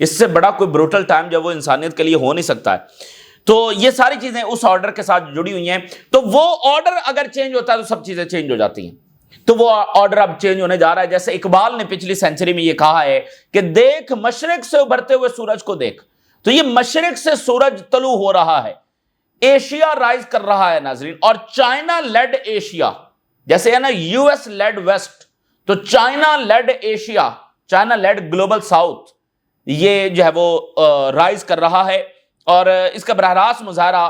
اس سے بڑا کوئی بروٹل ٹائم جو وہ انسانیت کے لیے ہو نہیں سکتا ہے. تو یہ ساری چیزیں اس آرڈر کے ساتھ جڑی ہوئی ہیں. تو وہ آرڈر اگر چینج ہوتا ہے تو سب چیزیں چینج ہو جاتی ہیں. تو وہ آرڈر اب چینج ہونے جا رہا ہے. جیسے اقبال نے پچھلی سینچری میں یہ کہا ہے کہ دیکھ مشرق سے ابھرتے ہوئے سورج کو دیکھ. تو یہ مشرق سے سورج طلوع ہو رہا ہے, ایشیا رائز کر رہا ہے ناظرین, اور چائنا لیڈ ایشیا, جیسے ہے نا یو ایس لیڈ ویسٹ, تو China lead Asia, China lead global south, یہ جو ہے وہ رائز کر رہا ہے. اور اس کا براہ راست مظاہرہ,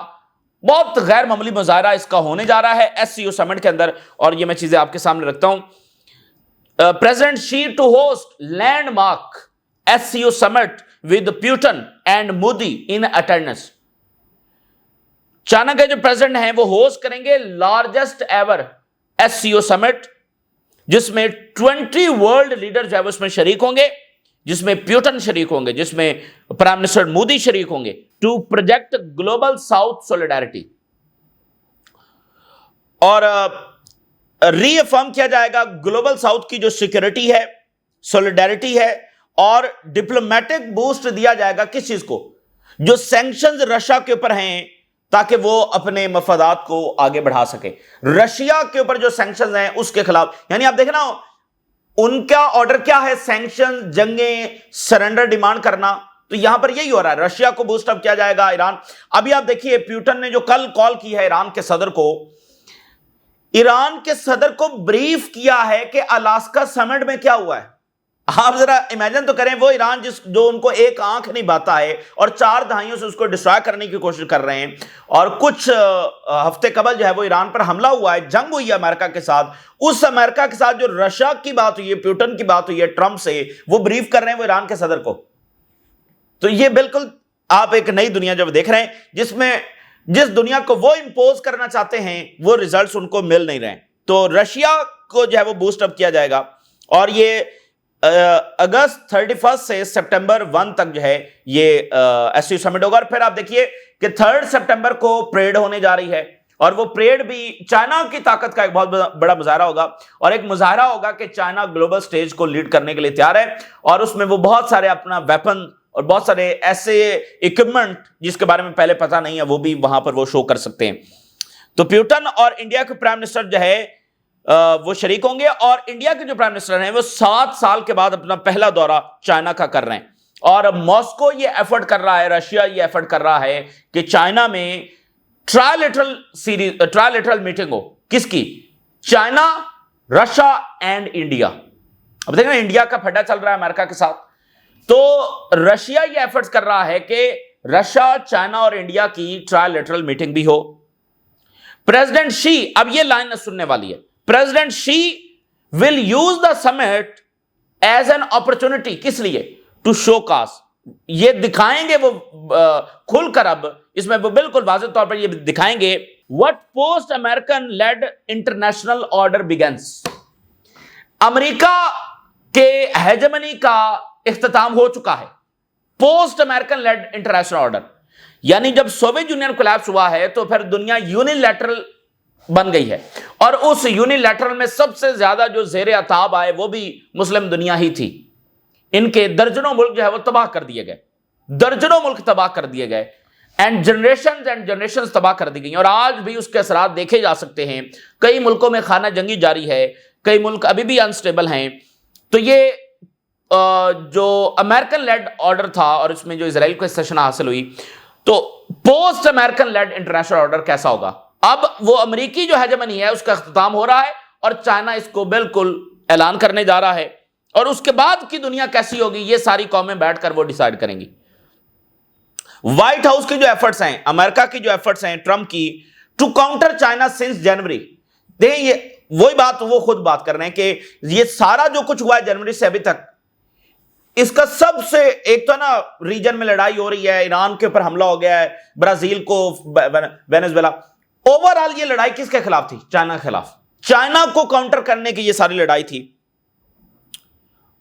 بہت غیر معمولی مظاہرہ اس کا ہونے جا رہا ہے ایس سی او سمٹ کے اندر. اور یہ میں چیزیں آپ کے سامنے رکھتا ہوں. President Xi to host landmark S C O summit with Putin and Modi in attendance. China کے جو پریزیڈنٹ ہیں وہ ہوسٹ کریں گے largest ever S C O summit, جس میں 20 ورلڈ لیڈر جو ہے وہ اس میں شریک ہوں گے, جس میں پیوٹن شریک ہوں گے, جس میں پرائم منسٹر مودی شریک ہوں گے, ٹو پروجیکٹ گلوبل ساؤتھ سولیڈیرٹی. اور ری افرم کیا جائے گا گلوبل ساؤتھ کی جو سیکورٹی ہے, سولیڈیرٹی ہے, اور ڈپلومیٹک بوسٹ دیا جائے گا کس چیز کو, جو سینکشنز رشیا کے اوپر ہیں تاکہ وہ اپنے مفادات کو آگے بڑھا سکے. رشیا کے اوپر جو سینکشنز ہیں اس کے خلاف, یعنی آپ دیکھیں نا ان کا آرڈر کیا ہے, سینکشن, جنگیں, سرنڈر ڈیمانڈ کرنا. تو یہاں پر یہی ہو رہا ہے, رشیا کو بوسٹ اپ کیا جائے گا. ایران, ابھی آپ دیکھیے پیوٹن نے جو کل کال کی ہے ایران کے صدر کو, ایران کے صدر کو بریف کیا ہے کہ الاسکا سمٹ میں کیا ہوا ہے. آپ ذرا امیجن تو کریں, وہ ایران جو ان کو ایک آنکھ نہیں باتا ہے اور 4 دہائیوں سے اس کو ڈسٹرائے کرنے کی کوشش کر رہے ہیں, اور کچھ ہفتے قبل جو ہے وہ ایران پر حملہ ہوا ہے, جنگ ہوئی ہے امریکہ کے ساتھ. اس امریکہ کے ساتھ جو رشیا کی بات ہوئی ہے, پیوٹن کی بات ہوئی ہے ٹرمپ سے, وہ بریف کر رہے ہیں وہ ایران کے صدر کو. تو یہ بالکل آپ ایک نئی دنیا جب دیکھ رہے ہیں جس دنیا کو وہ امپوز کرنا چاہتے ہیں وہ ریزلٹس ان کو مل نہیں رہے ہیں. تو رشیا کو جو ہے وہ بوسٹ اپ کیا جائے گا, اور یہ اگست 31 سے سپٹمبر 1 تک جو ہے یہ ایس سی او سمٹ ہوگا. اور پھر آپ دیکھیے کہ 3 سپٹمبر کو پریڈ ہونے جا رہی ہے, اور وہ پریڈ بھی چائنا کی طاقت کا ایک بہت بڑا مظاہرہ ہوگا, اور ایک مظاہرہ ہوگا کہ چائنا گلوبل سٹیج کو لیڈ کرنے کے لیے تیار ہے, اور اس میں وہ بہت سارے اپنا ویپن اور بہت سارے ایسے اکوپمنٹ جس کے بارے میں پہلے پتہ نہیں ہے وہ بھی وہاں پر وہ شو کر سکتے ہیں. تو پیوٹن اور انڈیا کے پرائم منسٹر جو ہے وہ شریک ہوں گے, اور انڈیا کے جو پرائم منسٹر ہیں وہ 7 سال کے بعد اپنا پہلا دورہ چائنا کا کر رہے ہیں. اور ماسکو یہ ایفرٹ کر رہا ہے, رشیا یہ ایفرٹ کر رہا ہے کہ چائنا میں ٹرائلیٹرل میٹنگ ہو. کس کی؟ China, Russia and India. اب دیکھیں انڈیا کا پھڈا چل رہا ہے امریکہ کے ساتھ, تو رشیا یہ ایفرٹس کر رہا ہے کہ رشیا, چائنا اور انڈیا کی ٹرائلیٹرل میٹنگ بھی ہو. پریزیڈنٹ شی, اب یہ لائن سننے والی ہے, president she will use the summit as an opportunity. کس لیے؟ ٹو شو کاز, یہ دکھائیں گے وہ کھل کر, اب اس میں وہ بالکل واضح طور پر یہ دکھائیں گے what post American led international order begins. امریکہ کے ہیجمنی کا اختتام ہو چکا ہے. Post American lead international order, یعنی جب سوویت یونین کولیپس ہوا ہے تو پھر دنیا یونیلیٹرل بن گئی ہے, اور اس یونیلیٹرل میں سب سے زیادہ جو زیر عتاب آئے وہ بھی مسلم دنیا ہی تھی. ان کے درجنوں ملک جو ہے وہ تباہ کر دیے گئے, درجنوں ملک تباہ کر دیے گئے, اینڈ جنریشنز تباہ کر دی گئی. اور آج بھی اس کے اثرات دیکھے جا سکتے ہیں. کئی ملکوں میں خانہ جنگی جاری ہے, کئی ملک ابھی بھی انسٹیبل ہیں. تو یہ جو امریکن لیڈ آرڈر تھا اور اس میں جو اسرائیل کو سیشن حاصل ہوئی, تو post American lead international order کیسا ہوگا؟ اب وہ امریکی جو ہیجمنی ہے اس کا اختتام ہو رہا ہے, اور چائنا اس کو بالکل اعلان کرنے جا رہا ہے, اور اس کے بعد کی دنیا کیسی ہوگی یہ ساری قومیں بیٹھ کر وہ ڈیسائیڈ کریں گی. وائٹ ہاؤس کی جو ایفرٹس ہیں, امریکہ کی جو ایفرٹس ہیں ٹرمپ کی, ٹو کاؤنٹر چائنا سنس جنوری. دیکھیں یہ وہی بات وہ خود بات کر رہے ہیں کہ یہ سارا جو کچھ ہوا ہے جنوری سے ابھی تک, اس کا سب سے ایک تو نا ریجن میں لڑائی ہو رہی ہے, ایران کے اوپر حملہ ہو گیا ہے, برازیل کو, وینزویلا. اوور آل یہ لڑائی کس کے خلاف تھی؟ چائنا کے خلاف. چائنا کو کاؤنٹر کرنے کی یہ ساری لڑائی تھی,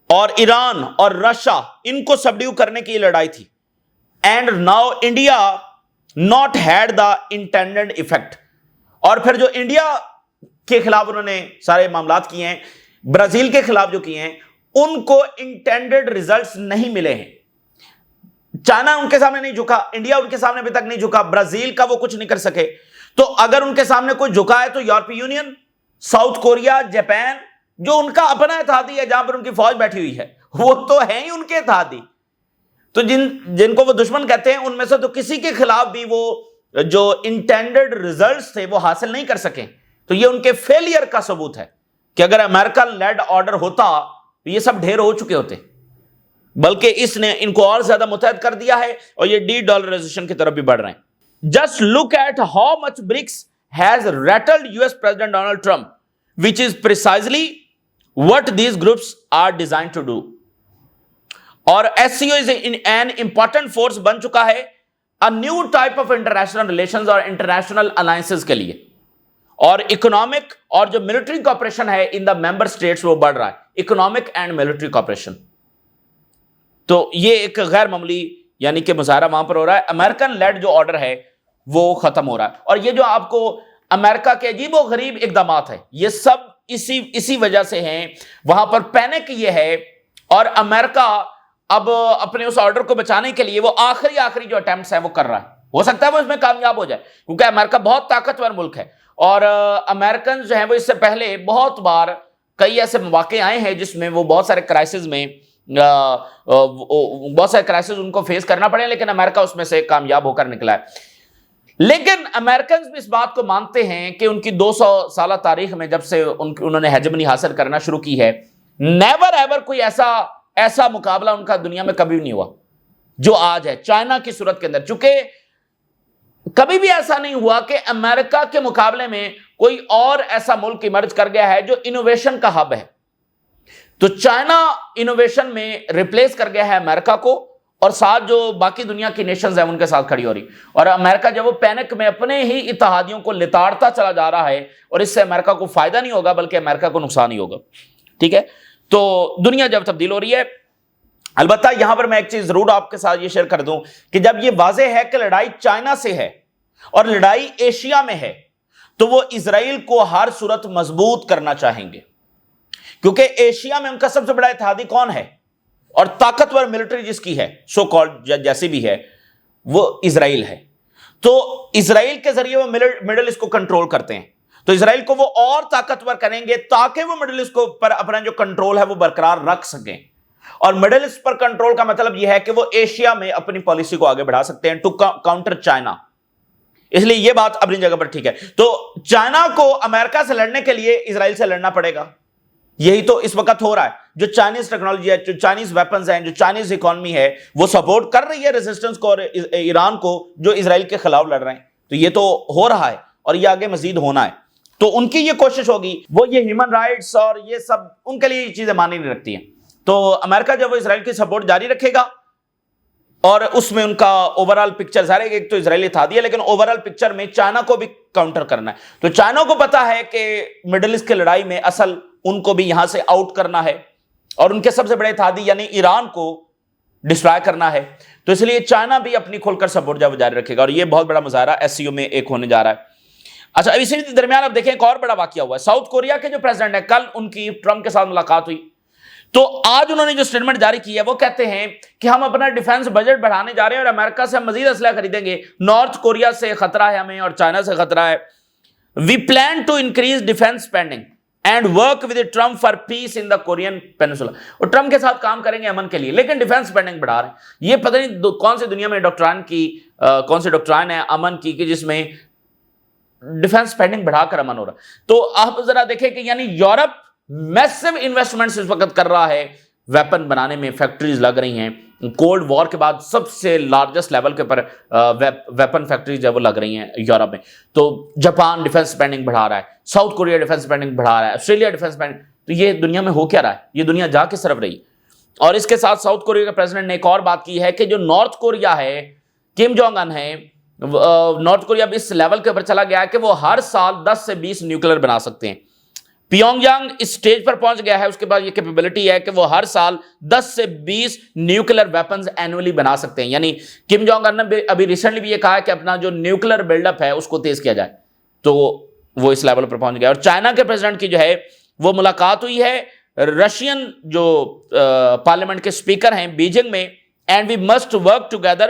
اور ایران اور رشیا ان کو سبڈیو کرنے کی یہ لڑائی تھی. And now India not had the intended effect. اور پھر جو انڈیا کے خلاف انہوں نے سارے معاملات کیے ہیں, برازیل کے خلاف جو کیے ہیں, ان کو انٹینڈڈ ریزلٹس نہیں ملے ہیں. چائنا ان کے سامنے نہیں جھکا, انڈیا ان کے سامنے ابھی تک نہیں جھکا, برازیل کا وہ کچھ نہیں کر سکے. تو اگر ان کے سامنے کوئی جھکا ہے تو یورپی یونین, ساؤتھ کوریا, جاپان, جو ان کا اپنا اتحادی ہے جہاں پر ان کی فوج بیٹھی ہوئی ہے, وہ تو ہیں ہی ان کے اتحادی. تو جن کو وہ دشمن کہتے ہیں ان میں سے تو کسی کے خلاف بھی وہ جو انٹینڈڈ ریزلٹس تھے وہ حاصل نہیں کر سکے. تو یہ ان کے فیلئر کا ثبوت ہے کہ اگر امریکہ لیڈ آرڈر ہوتا تو یہ سب ڈھیر ہو چکے ہوتے, بلکہ اس نے ان کو اور زیادہ متحد کر دیا ہے اور یہ ڈی ڈالرائزیشن کی طرف بھی بڑھ رہے ہیں. Just look at how much BRICS has rattled US President Donald Trump, which is precisely what these groups are designed to do. اور SCO is an important force بن چکا ہے a new type of international relations اور international alliances کے لیے, اور economic اور جو military cooperation ہے ان دا ممبر اسٹیٹس وہ بڑھ رہا ہے, اکنامک اینڈ ملٹری کوپریشن. تو یہ ایک غیر معمولی یعنی کہ مظاہرہ وہاں پر ہو رہا ہے. امریکن لیڈ جو آرڈر ہے وہ ختم ہو رہا ہے, اور یہ جو آپ کو امریکہ کے عجیب و غریب اقدامات ہیں یہ سب اسی وجہ سے ہیں. وہاں پر پینک یہ ہے, اور امریکہ اب اپنے اس آرڈر کو بچانے کے لیے وہ آخری جو اٹیمپٹس ہیں وہ کر رہا ہے. ہو سکتا ہے وہ اس میں کامیاب ہو جائے کیونکہ امریکہ بہت طاقتور ملک ہے, اور امریکن جو ہیں وہ اس سے پہلے بہت بار کئی ایسے مواقع آئے ہیں جس میں وہ بہت سارے کرائسس میں ان کو فیس کرنا پڑے, لیکن امریکہ اس میں سے کامیاب ہو کر نکلا ہے. لیکن امریکنز بھی اس بات کو مانتے ہیں کہ ان کی 200 سالہ تاریخ میں جب سے انہوں نے ہیجمنی حاصل کرنا شروع کی ہے, نیور ایور کوئی ایسا مقابلہ ان کا دنیا میں کبھی نہیں ہوا جو آج ہے چائنا کی صورت کے اندر. چونکہ کبھی بھی ایسا نہیں ہوا کہ امریکہ کے مقابلے میں کوئی اور ایسا ملک ایمرج کر گیا ہے جو انوویشن کا ہب ہے. تو چائنا انوویشن میں ریپلیس کر گیا ہے امریکہ کو, اور ساتھ جو باقی دنیا کی نیشنز ہیں ان کے ساتھ کھڑی ہو رہی. اور امریکہ جب وہ پینک میں اپنے ہی اتحادیوں کو لتاڑتا چلا جا رہا ہے, اور اس سے امریکہ کو فائدہ نہیں ہوگا بلکہ امریکہ کو نقصان ہی ہوگا. ٹھیک ہے, تو دنیا جب تبدیل ہو رہی ہے. البتہ یہاں پر میں ایک چیز ضرور آپ کے ساتھ یہ شیئر کر دوں کہ جب یہ واضح ہے کہ لڑائی چائنا سے ہے اور لڑائی ایشیا میں ہے, تو وہ اسرائیل کو ہر صورت مضبوط کرنا چاہیں گے, کیونکہ ایشیا میں ان کا سب سے بڑا اتحادی کون ہے اور طاقتور ملٹری جس کی ہے سو کالڈ جیسی بھی ہے وہ اسرائیل ہے. تو اسرائیل کے ذریعے وہ مڈل ایسٹ کو کنٹرول کرتے ہیں, تو اسرائیل کو وہ اور طاقتور کریں گے تاکہ وہ مڈل ایسٹ کو پر اپنا جو کنٹرول ہے وہ برقرار رکھ سکیں. اور مڈل ایسٹ پر کنٹرول کا مطلب یہ ہے کہ وہ ایشیا میں اپنی پالیسی کو آگے بڑھا سکتے ہیں ٹو کاؤنٹر چائنا. اس لیے یہ بات اپنی جگہ پر ٹھیک ہے. تو چائنا کو امریکہ سے لڑنے کے لیے اسرائیل سے لڑنا پڑے گا. یہی تو اس وقت ہو رہا ہے. جو چائنیز ٹیکنالوجی ہے, جو چائنیز ویپنز ہیں, جو چائنیز اکانومی ہے, وہ سپورٹ کر رہی ہے ریزسٹنس کو اور ایران کو جو اسرائیل کے خلاف لڑ رہے ہیں. تو یہ تو ہو رہا ہے اور یہ آگے مزید ہونا ہے. تو ان کی یہ کوشش ہوگی, وہ یہ ہیومن رائٹس اور یہ سب ان کے لیے یہ چیزیں معنی نہیں رکھتی ہیں. تو امریکہ جب وہ اسرائیل کی سپورٹ جاری رکھے گا, اور اس میں ان کا اوورال پکچر ظاہر ہے کہ ایک تو اسرائیل اتحادی ہے, لیکن اوورال پکچر میں چائنا کو بھی کاؤنٹر کرنا ہے. تو چائنا کو پتا ہے کہ مڈل ایسٹ کی لڑائی میں اصل ان کو بھی یہاں سے آؤٹ کرنا ہے, اور ان کے سب سے بڑے اتحادی یعنی ایران کو ڈسٹرائے کرنا ہے. تو اس لیے چائنا بھی اپنی کھل کر سپورٹ جب جاری رکھے گا, اور یہ بہت بڑا مظاہرہ SCO میں ایک ہونے جا رہا ہے. اچھا, اب اسی درمیان اب دیکھیں ایک اور بڑا واقعہ ہوا ہے. ساؤتھ کوریا کے جو پریزیڈنٹ ہیں, کل ان کی ٹرمپ کے ساتھ ملاقات ہوئی, تو آج انہوں نے جو سٹیٹمنٹ جاری کی ہے وہ کہتے ہیں کہ ہم اپنا ڈیفنس بجٹ بڑھانے جا رہے ہیں اور امریکہ سے ہم مزید اسلحہ خریدیں گے. نارتھ کوریا سے خطرہ ہے ہمیں اور چائنا سے خطرہ ہے. We plan to increase defence spending and work with Trump for peace in the Korean peninsula. اور ٹرمپ کے ساتھ کام کریں گے امن کے لیے, لیکن ڈیفنس اسپینڈنگ بڑھا رہے ہیں. یہ پتہ نہیں کون سی دنیا میں کون سی ڈاکٹرائن ہے امن کی کہ جس میں ڈیفنس اسپینڈنگ بڑھا کر امن ہو رہا. تو آپ ذرا دیکھیں کہ یعنی یورپ میسو انویسٹمنٹس اس وقت کر رہا ہے ویپن بنانے میں, فیکٹریز لگ رہی ہیں. کولڈ وار کے بعد سب سے لارجسٹ لیول کے پر ویپن فیکٹریز جو وہ لگ رہی ہیں یورپ میں. تو جاپان ڈیفنس اسپینڈنگ بڑھا رہا ہے, ساؤتھ کوریا ڈیفنس اسپینڈنگ بڑھا رہا ہے, آسٹریلیا ڈیفنس اسپینڈنگ. تو یہ دنیا میں ہو کیا رہا ہے, یہ دنیا جا کس طرف رہی. اور اس کے ساتھ ساؤتھ کوریا کے پریزیڈنٹ نے ایک اور بات کی ہے کہ جو نارتھ کوریا ہے, کم جونگ ان ہے, نارتھ کوریا بھی اس لیول کے اوپر چلا گیا ہے کہ وہ ہر سال 10 سے 20 نیوکلیر بنا سکتے ہیں. پیونگ یانگ اس سٹیج پر پہنچ گیا ہے, اس کے بعد یہ کیپیبلٹی ہے کہ وہ ہر سال 10 سے 20 نیوکلیر ویپنز اینولی بنا سکتے ہیں. یعنی کم جونگ ان نے ابھی ریسنٹلی بھی یہ کہا ہے کہ اپنا جو نیوکلیر بلڈ اپ ہے اس کو تیز کیا جائے. تو وہ اس لیول پر پہنچ گیا. اور چائنا کے پریزیڈنٹ کی جو ہے وہ ملاقات ہوئی ہے رشین جو پارلیمنٹ کے سپیکر ہیں بیجنگ میں, and we must work together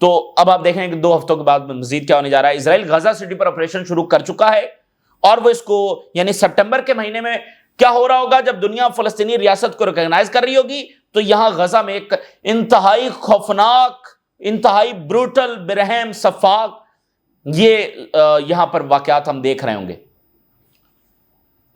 تو اب آپ دیکھیں کہ 2 ہفتوں کے بعد مزید کیا ہونے جا رہا ہے. اسرائیل غزہ سٹی پر آپریشن شروع کر چکا ہے اور وہ اس کو یعنی سپٹمبر کے مہینے میں کیا ہو رہا ہوگا جب دنیا فلسطینی ریاست کو ریکگنائز کر رہی ہوگی, تو یہاں غزہ میں ایک انتہائی خوفناک, انتہائی بروٹل, برہم, سفاک یہ یہاں پر واقعات ہم دیکھ رہے ہوں گے.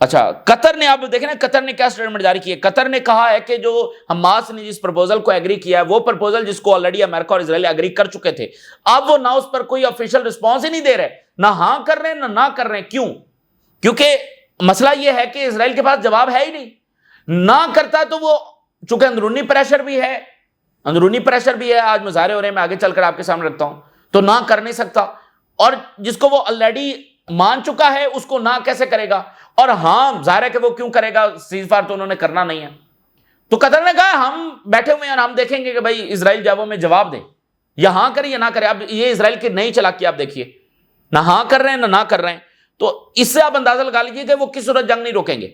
اچھا, قطر نے, آپ دیکھیں نا قطر نے کیا سٹیٹمنٹ جاری کی ہے. قطر نے کہا ہے کہ جو حماس نے جس پرپوزل کو ایگری کیا ہے وہ پرپوزل جس کو آلریڈی امریکہ اور اسرائیل ایگری کر چکے تھے, اب وہ نہ اس پر کوئی آفیشیل رسپانس ہی نہیں دے رہے, نہ ہاں کر رہے ہیں نہ کر رہے ہیں. کیوں؟ کیونکہ مسئلہ یہ ہے کہ اسرائیل کے پاس جواب ہے ہی نہیں. نہ کرتا تو وہ چونکہ اندرونی پریشر بھی ہے, آج مظاہرے ہو رہے ہیں, میں آگے چل کر آپ کے سامنے رکھتا ہوں, تو نہ کر نہیں سکتا. اور جس کو وہ آلریڈی مان چکا ہے اس کو نہ کیسے کرے گا؟ اور ہاں ظاہر ہے کہ وہ کیوں کرے گا, سیز فائر تو انہوں نے کرنا نہیں ہے. تو قطر نے کہا ہم بیٹھے ہوئے ہیں اور ہم دیکھیں گے کہ بھائی اسرائیل جب میں جواب دے, یا ہاں کرے یا نہ کرے. اب یہ اسرائیل کی نئی چالاکی آپ دیکھیے, نہ ہاں کر رہے ہیں نہ کر رہے ہیں. تو اس سے آپ اندازہ لگا لیجیے کہ وہ کس صورت جنگ نہیں روکیں گے,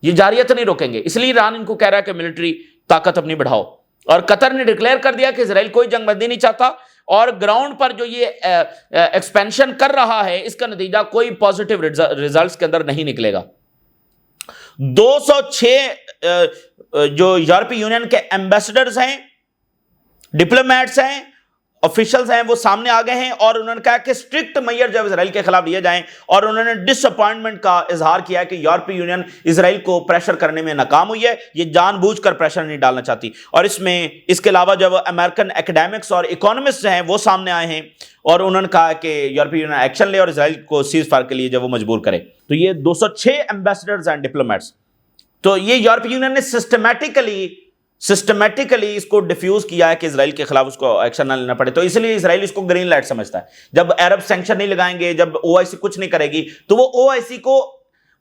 یہ جاریت نہیں روکیں گے. اس لیے ایران ان کو کہہ رہا ہے کہ ملٹری طاقت اپنی بڑھاؤ, اور قطر نے ڈکلیئر کر دیا کہ اسرائیل کوئی جنگ بندی نہیں چاہتا, اور گراؤنڈ پر جو یہ ایکسپینشن کر رہا ہے اس کا نتیجہ کوئی پازیٹیو ریزلٹس کے اندر نہیں نکلے گا. 206 جو یورپی یونین کے ایمبیسڈرز ہیں, ڈپلومیٹس ہیں, آفیشلز ہیں, وہ سامنے آ گئے ہیں اور انہوں نے کہا کہ اسٹرکٹ میئر جب اسرائیل کے خلاف لیے جائیں, اور انہوں نے ڈس اپوائنٹمنٹ کا اظہار کیا کہ یورپی یونین اسرائیل کو پریشر کرنے میں ناکام ہوئی ہے, یہ جان بوجھ کر پریشر نہیں ڈالنا چاہتی. اور اس کے علاوہ جب امریکن اکیڈیمکس اور اکانومسٹ ہیں وہ سامنے آئے ہیں اور انہوں نے کہا کہ یورپی یونین ایکشن لے اور اسرائیل کو سیز فائر کے لیے جب وہ مجبور کرے. تو یہ 206 ایمبیسڈرز اینڈ ڈپلومیٹس, تو یہ یورپی یونین نے سسٹمیٹیکلی اس کو ڈیفیوز کیا ہے کہ اسرائیل کے خلاف اس کو ایکشن نہ لینا پڑے. تو اس لیے اسرائیل اس کو گرین لائٹ سمجھتا ہے. جب عرب سینکشن نہیں لگائیں گے, جب OIC کچھ نہیں کرے گی, تو وہ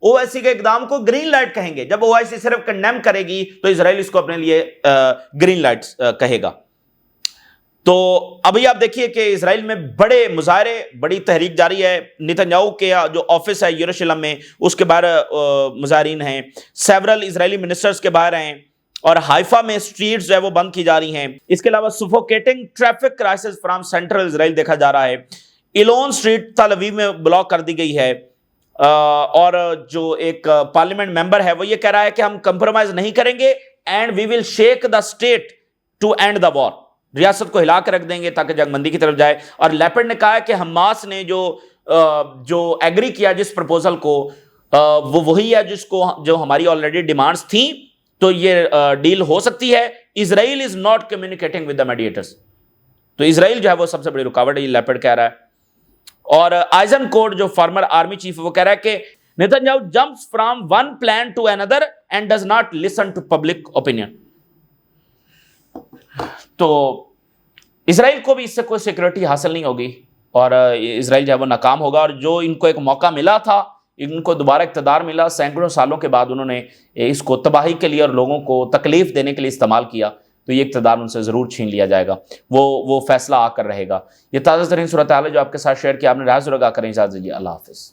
OIC کے اقدام کو گرین لائٹ کہیں گے. جب OIC صرف کنڈیم کرے گی تو اسرائیل اس کو اپنے لیے گرین لائٹ کہے گا. تو ابھی آپ دیکھیے کہ اسرائیل میں بڑے مظاہرے, بڑی تحریک جاری ہے. نیتنیاہو کے جو آفس ہے یروشلم میں, اس کے باہر مظاہرین ہیں, سیورل اسرائیلی منسٹرز کے باہر ہیں, اور ہائفا میں سٹریٹس جو ہے وہ بند کی جا رہی ہیں. اس کے علاوہ سفوکیٹنگ ٹریفک کرائسس فرام سینٹرل اسرائیل دیکھا جا رہا ہے. ایلون سٹریٹ تل اویو میں بلاک کر دی گئی ہے, اور جو ایک پارلیمنٹ ممبر ہے وہ یہ کہہ رہا ہے کہ ہم کمپرومائز نہیں کریں گے, and we will shake the state to and the war, ریاست کو ہلا کے رکھ دیں گے تاکہ جنگ بندی کی طرف جائے. اور لیپرڈ نے کہا ہے کہ حماس نے جو ایگری کیا جس پرپوزل کو, وہ وہی ہے جو ہماری آلریڈی ڈیمانڈز تھیں, تو یہ ڈیل ہو سکتی ہے. Israel is not communicating with the mediators, تو اسرائیل جو ہے وہ سب سے بڑی رکاوٹ ہے, یہ لیپرڈ کہہ رہا ہے. اور آئزن کوٹ جو فارمر آرمی چیف ہے وہ کہہ رہا ہے کہ Netanyahu jumps from one plan to another and does not listen to public opinion. تو اسرائیل کو بھی اس سے کوئی سیکورٹی حاصل نہیں ہوگی, اور اسرائیل جو ہے وہ ناکام ہوگا. اور جو ان کو ایک موقع ملا تھا, ان کو دوبارہ اقتدار ملا, سینکڑوں سالوں کے بعد انہوں نے اس کو تباہی کے لیے اور لوگوں کو تکلیف دینے کے لیے استعمال کیا, تو یہ اقتدار ان سے ضرور چھین لیا جائے گا. وہ فیصلہ آ کر رہے گا. یہ تازہ ترین صورتحال ہے جو آپ کے ساتھ شیئر کیا. آپ نے رائے ضرور آگاہ کریں. اجازت دیجیے, اللہ حافظ.